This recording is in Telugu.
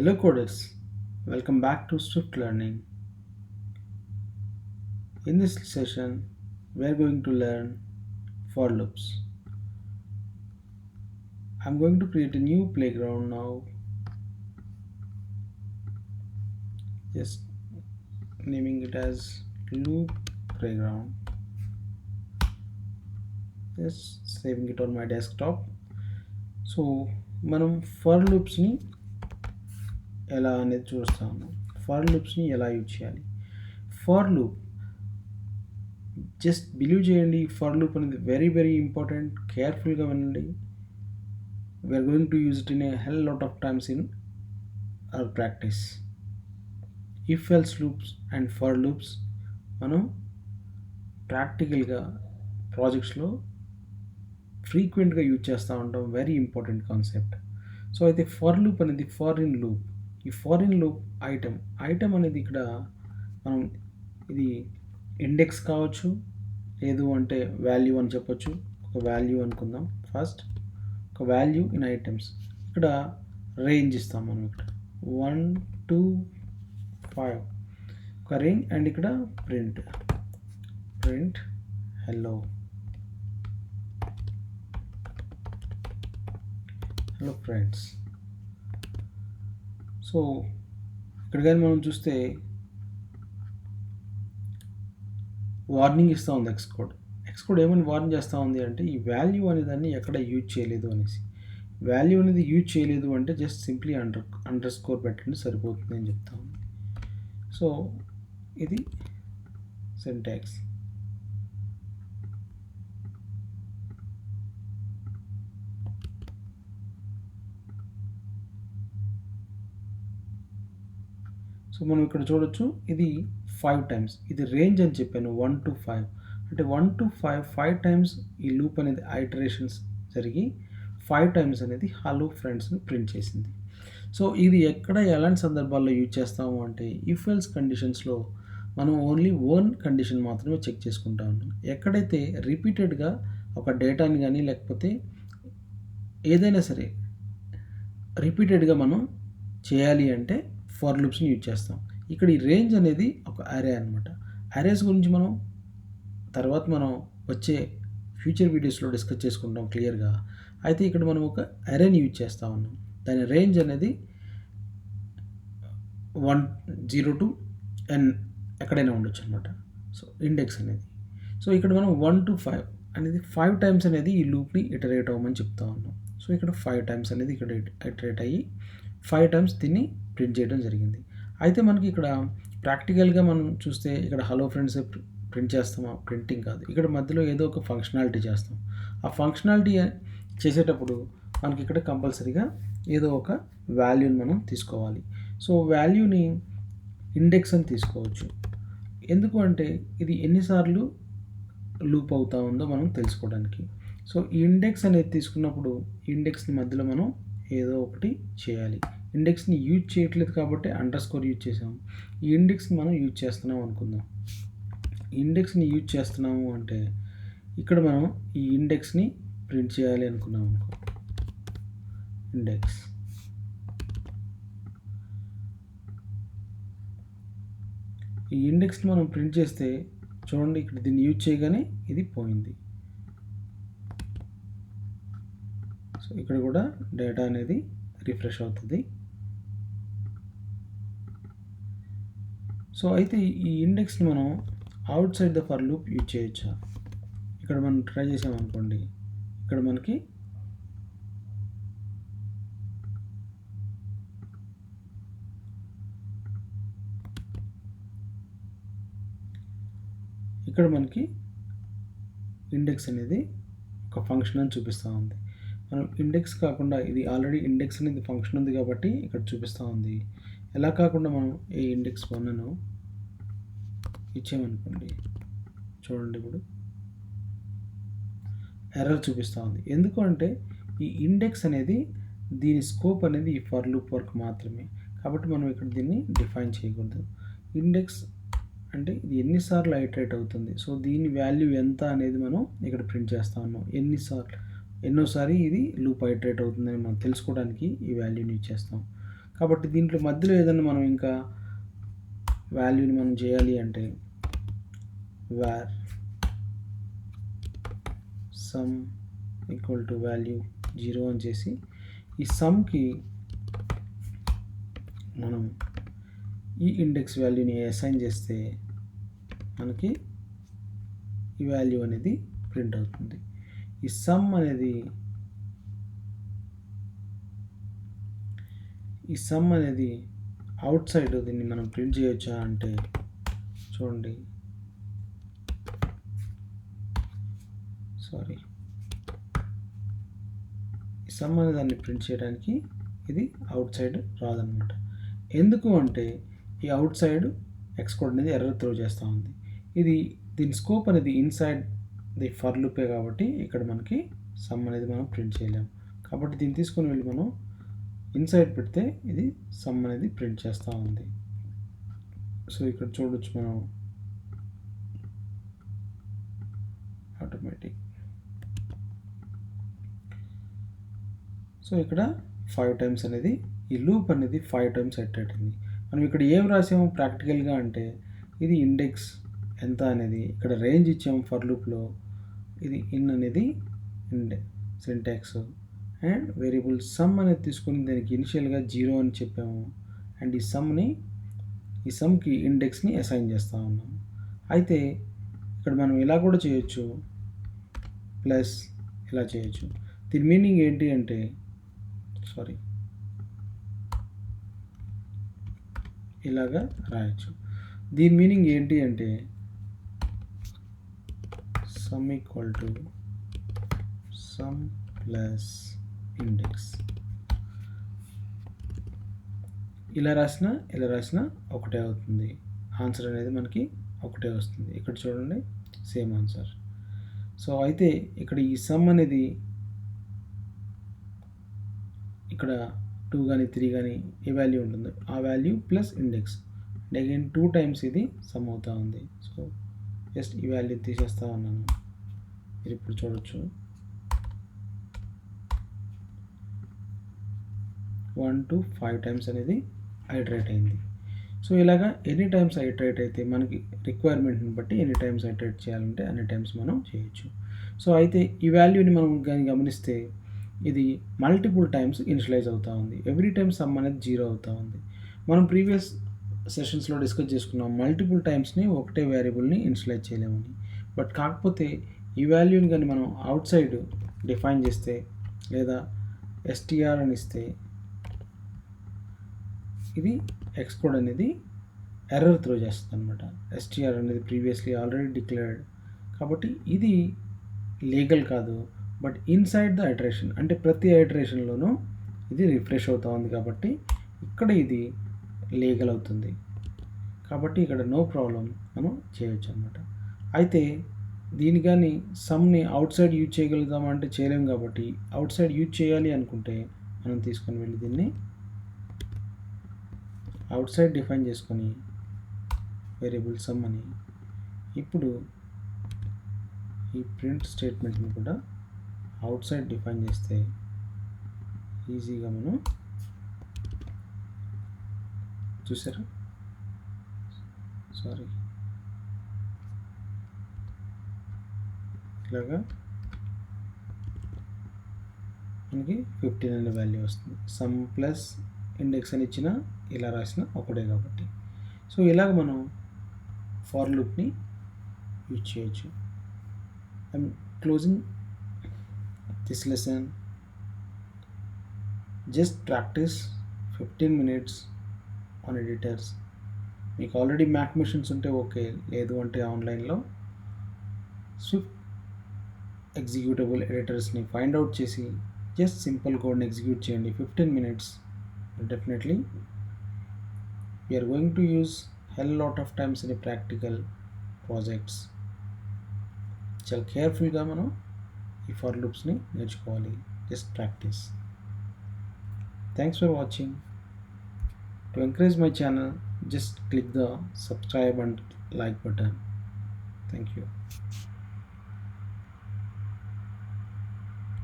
Hello coders, welcome back to Swift Learning. In this session, we are going to learn for loops. I'm going to create a new playground now, just naming it as loop playground. Just saving it on my desktop. So మనం ఫర్ లూప్స్ని ఎలా అనేది చూస్తాము. ఫర్ లూప్స్ని ఎలా యూజ్ చేయాలి. ఫర్ లూప్ జస్ట్ బిలీవ్ చేయండి, ఫర్ లూప్ అనేది వెరీ ఇంపార్టెంట్. కేర్ఫుల్గా వినండి. We are going to use it in a hell lot of times in our practice. If else loops and for loops మనం ప్రాక్టికల్గా ప్రాజెక్ట్స్లో ఫ్రీక్వెంట్గా యూజ్ చేస్తూ ఉంటాం. Very important concept. సో అయితే ఫర్ లూప్ అనేది ఫారిన్ లూప్. ఈ ఫారిన్ లూప్ ఐటమ్ అనేది ఇక్కడ మనం ఇది ఇండెక్స్ కావచ్చు, లేదు అంటే వాల్యూ అని చెప్పొచ్చు. ఒక వాల్యూ అనుకుందాం. ఫస్ట్ ఒక వాల్యూ ఇన్ ఐటమ్స్. ఇక్కడ రేంజ్ ఇస్తాం మనం. ఇక్కడ 1 2 5 ఒక రేంజ్. అండ్ ఇక్కడ ప్రింట్ హలో ఫ్రెండ్స్. సో ఇక్కడ కానీ మనం చూస్తే వార్నింగ్ ఇస్తూ ఉంది ఎక్స్ కోడ్ ఏమని వార్న్ చేస్తూ ఉంది అంటే ఈ వాల్యూ అనే దాన్ని ఎక్కడ యూజ్ చేయలేదు అనేసి. వాల్యూ అనేది యూజ్ చేయలేదు అంటే జస్ట్ సింప్లీ అండర్ స్కోర్ పెట్టండి సరిపోతుంది అని చెప్తాము. సో ఇది సింటాక్స్. సో మనం ఇక్కడ చూడొచ్చు, ఇది 5 టైమ్స్. ఇది రేంజ్ అని చెప్పాను, 1 to 5. అంటే 1 to 5 టైమ్స్ ఈ లూప్ అనేది ఐటరేషన్స్ జరిగి 5 టైమ్స్ అనేది హలో ఫ్రెండ్స్ని ప్రింట్ చేసింది. సో ఇది ఎక్కడ ఎలాంటి సందర్భాల్లో యూజ్ చేస్తాము అంటే ఇఫ్ ఎల్స్ కండిషన్స్లో మనం ఓన్లీ ఓన్ కండిషన్ మాత్రమే చెక్ చేసుకుంటా ఉన్నాం. ఎక్కడైతే రిపీటెడ్గా ఒక డేటాని కానీ లేకపోతే ఏదైనా సరే రిపీటెడ్గా మనం చేయాలి అంటే ఫర్ లూప్స్ని యూజ్ చేస్తాం. ఇక్కడ ఈ రేంజ్ అనేది ఒక అరే అనమాట. అరేస్ గురించి మనం తర్వాత వచ్చే ఫ్యూచర్ వీడియోస్లో డిస్కస్ చేసుకుంటాం క్లియర్గా. అయితే ఇక్కడ మనం ఒక అరేని యూజ్ చేస్తూ ఉన్నాం. దాని రేంజ్ అనేది 0 to n ఎక్కడైనా ఉండొచ్చు అనమాట. సో ఇండెక్స్ అనేది. సో ఇక్కడ మనం 1 to 5 అనేది 5 టైమ్స్ అనేది ఈ లూప్ని ఇటరేట్ అవ్వమని చెప్తా ఉన్నాం. సో ఇక్కడ 5 టైమ్స్ అనేది ఇక్కడ ఇటరేట్ అయ్యి 5 టైమ్స్ దీన్ని ప్రింట్ చేయడం జరిగింది. అయితే మనకి ఇక్కడ ప్రాక్టికల్గా మనం చూస్తే ఇక్కడ హలో ఫ్రెండ్స్ ప్రింట్ చేస్తామా? ప్రింటింగ్ కాదు. ఇక్కడ మధ్యలో ఏదో ఒక ఫంక్షనాలిటీ చేస్తాం. ఆ ఫంక్షనాలిటీ చేసేటప్పుడు మనకి ఇక్కడ కంపల్సరీగా ఏదో ఒక వాల్యూని మనం తీసుకోవాలి. సో వాల్యూని ఇండెక్స్ అని తీసుకోవచ్చు. ఎందుకు అంటే ఇది ఎన్నిసార్లు లూప్ అవుతా ఉందో మనం తెలుసుకోవడానికి. సో ఈ ఇండెక్స్ అనేది తీసుకున్నప్పుడు ఇండెక్స్ని మధ్యలో మనం ఏదో ఒకటి చేయాలి. ఇండెక్స్ని యూజ్ చేయట్లేదు కాబట్టి అండర్ స్కోర్ యూజ్ చేసాము. ఈ ఇండెక్స్ని మనం యూజ్ చేస్తున్నాం అనుకుందాం. ఇండెక్స్ని యూజ్ చేస్తున్నాము అంటే ఇక్కడ మనం ఈ ఇండెక్స్ని ప్రింట్ చేయాలి అనుకున్నాం అనుకో. ఇండెక్స్ ఈ ఇండెక్స్ని మనం ప్రింట్ చేస్తే చూడండి, ఇక్కడ దీన్ని యూజ్ చేయగానే ఇది పోయింది. సో ఇక్కడ కూడా డేటా అనేది రిఫ్రెష్ అవుతుంది. సో అయితే ఈ ఇండెక్స్ని మనం out side the for loop use చేయొచ్చా? ఇక్కడ మనం ట్రై చేసామనుకోండి, ఇక్కడ మనకి ఇండెక్స్ అనేది ఒక ఫంక్షన్ అని చూపిస్తూ ఉంది. మనం ఇండెక్స్ కాకుండా ఇది ఆల్రెడీ ఇండెక్స్ అనేది ఫంక్షన్ ఉంది కాబట్టి ఇక్కడ చూపిస్తూ ఉంది. ఎలా కాకుండా మనం ఈ ఇండెక్స్ 1ను ఇచ్చామనుకోండి, చూడండి ఇప్పుడు ఎర్రర్ చూపిస్తూ ఉంది. ఎందుకు అంటే ఈ ఇండెక్స్ అనేది దీని స్కోప్ అనేది ఈ ఫర్ లూప్ వరకు మాత్రమే. కాబట్టి మనం ఇక్కడ దీన్ని డిఫైన్ చేయకూడదు. ఇండెక్స్ అంటే ఇది ఎన్నిసార్లు ఐటరేట్ అవుతుంది, సో దీని వాల్యూ ఎంత అనేది మనం ఇక్కడ ప్రింట్ చేస్తూ ఉన్నాం. ఎన్నోసారి ఇది లూప్ ఐటరేట్ అవుతుందని మనం తెలుసుకోవడానికి ఈ వాల్యూని యూజ్ చేస్తాం. కాబట్టి దీంట్లో మధ్యలో ఏదైనా మనం ఇంకా వాల్యూని మనం చేయాలి అంటే var sum equal to value 0 అని చేసి ఈ సమ్కి మనం ఈ ఇండెక్స్ వాల్యూని అసైన్ చేస్తే మనకి ఈ వాల్యూ అనేది ప్రింట్ అవుతుంది. ఈ సమ్ అనేది అవుట్ సైడ్ దీన్ని మనం ప్రింట్ చేయొచ్చా అంటే చూడండి, ఈ సమ్ అనే దాన్ని ప్రింట్ చేయడానికి ఇది అవుట్ సైడ్ రాదనమాట. ఎందుకు అంటే ఈ అవుట్ సైడ్ ఎక్స్ కోడ్ అనేది ఎర్రర్ త్రో చేస్తూ ఉంది. దీని స్కోప్ అనేది ఇన్సైడ్ ది ఫర్ లూపే కాబట్టి ఇక్కడ మనకి సమ్ అనేది మనం ప్రింట్ చేయలేము. కాబట్టి దీన్ని తీసుకొని వెళ్ళి మనం ఇన్సైడ్ పెడితే ఇది సమ్ అనేది ప్రింట్ చేస్తూ ఉంది. సో ఇక్కడ చూడొచ్చు మనం ఆటోమేటిక్. సో ఇక్కడ 5 టైమ్స్ అనేది ఈ లూప్ అనేది 5 టైమ్స్ ఇటరేట్ అయింది. మనం ఇక్కడ ఏం రాసాము ప్రాక్టికల్గా అంటే ఇది ఇండెక్స్ ఎంత అనేది ఇక్కడ రేంజ్ ఇచ్చాము ఫర్ లూప్లో. ఇది ఇన్ అనేది సింటాక్స్ అండ్ వేరియబుల్ సమ్ అనేది తీసుకుని దానికి ఇనిషియల్గా 0 అని చెప్పాము అండ్ ఈ సమ్కి ఇండెక్స్ని అసైన్ చేస్తూ ఉన్నాము. అయితే ఇక్కడ మనం ఇలా కూడా చేయొచ్చు, ప్లస్ ఇలా చేయొచ్చు. దీని మీనింగ్ ఏంటి అంటే ఇలాగా రాయొచ్చు. దీని మీనింగ్ ఏంటి అంటే sum equal to sum plus index. ఇలా రాసినా ఒకటే అవుతుంది. ఆన్సర్ అనేది మనకి ఒకటే వస్తుంది. ఇక్కడ చూడండి సేమ్ ఆన్సర్. సో అయితే ఇక్కడ ఈ సమ్ అనేది ఇక్కడ 2 కానీ 3 కానీ ఏ వాల్యూ ఉంటుందో ఆ value plus index and again 2 times ఇది సమ్ అవుతూ ఉంది. సో జస్ట్ ఈ వాల్యూ తీసేస్తూ ఉన్నాను. మీరు ఇప్పుడు చూడొచ్చు 1 to 5 టైమ్స్ అనేది ఐటరేట్ అయింది. సో ఇలాగా ఎనీ టైమ్స్ ఐటరేట్ అయితే మనకి రిక్వైర్మెంట్ని బట్టి ఎనీ టైమ్స్ ఐటరేట్ చేయాలంటే అన్ని టైమ్స్ మనం చేయొచ్చు. సో అయితే ఈ వాల్యూని మనం కానీ గమనిస్తే ఇది మల్టిపుల్ టైమ్స్ ఇనిషియలైజ్ అవుతూ ఉంది. ఎవ్రీ టైమ్ సమ్ అనేది 0 అవుతూ ఉంది. మనం ప్రీవియస్ సెషన్స్లో డిస్కస్ చేసుకున్నాం మల్టిపుల్ టైమ్స్ని ఒకటే వేరియబుల్ని ఇనిషియలైజ్ చేయలేమని. బట్ కాకపోతే ఈ వాల్యూని కానీ మనం అవుట్ సైడ్ డిఫైన్ చేస్తే లేదా str అని ఇస్తే ఇది ఎక్స్ కోడ్ అనేది ఎర్రర్ త్రో చేస్తుంది అనమాట. str అనేది ప్రీవియస్లీ ఆల్రెడీ డిక్లేర్డ్ కాబట్టి ఇది లీగల్ కాదు. బట్ ఇన్సైడ్ ద ఐటరేషన్ అంటే ప్రతి ఐటరేషన్లోనూ ఇది రిఫ్రెష్ అవుతూ ఉంది కాబట్టి ఇక్కడ ఇది లీగల్ అవుతుంది. కాబట్టి ఇక్కడ నో ప్రాబ్లం మనం చేయొచ్చు అనమాట. అయితే దీని కానీ సమ్ని అవుట్ సైడ్ యూజ్ చేయగలుగుతామా అంటే చేయలేము. కాబట్టి అవుట్ సైడ్ యూజ్ చేయాలి అనుకుంటే మనం తీసుకొని వెళ్ళి దీన్ని అవుట్ సైడ్ డిఫైన్ చేసుకొని వేరియబుల్ సమ్ అని ఇప్పుడు ఈ ప్రింట్ స్టేట్మెంట్ని కూడా అవుట్ సైడ్ డిఫైన్ చేస్తే ఈజీగా మనం చూసారా ఇలాగా మనకి 15 అనే వాల్యూ వస్తుంది. సమ్ ప్లస్ ఇండెక్స్ అని ఇచ్చిన ఇలా రాసిన ఒకటే కాబట్టి. సో ఇలాగ మనం ఫర్ లూప్ని యూజ్ చేయొచ్చు. I'm closing this lesson. Just practice 15 minutes on editors. మీకు ఆల్రెడీ మ్యాక్ మిషన్స్ ఉంటే ఓకే, లేదు అంటే ఆన్లైన్లో స్విఫ్ట్ ఎగ్జిక్యూటబుల్ ఎడిటర్స్ని ఫైండ్ అవుట్ చేసి జస్ట్ సింపుల్ కోడ్ని ఎగ్జిక్యూట్ చేయండి 15 minutes. Definitely we're going to use hell lot of times in practical projects. చాలా కేర్ఫుల్గా మనం ఈ ఫర్ లూప్స్ని నేర్చుకోవాలి. Just practice. Thanks for watching. To encourage my channel just click the subscribe and like button. Thank you.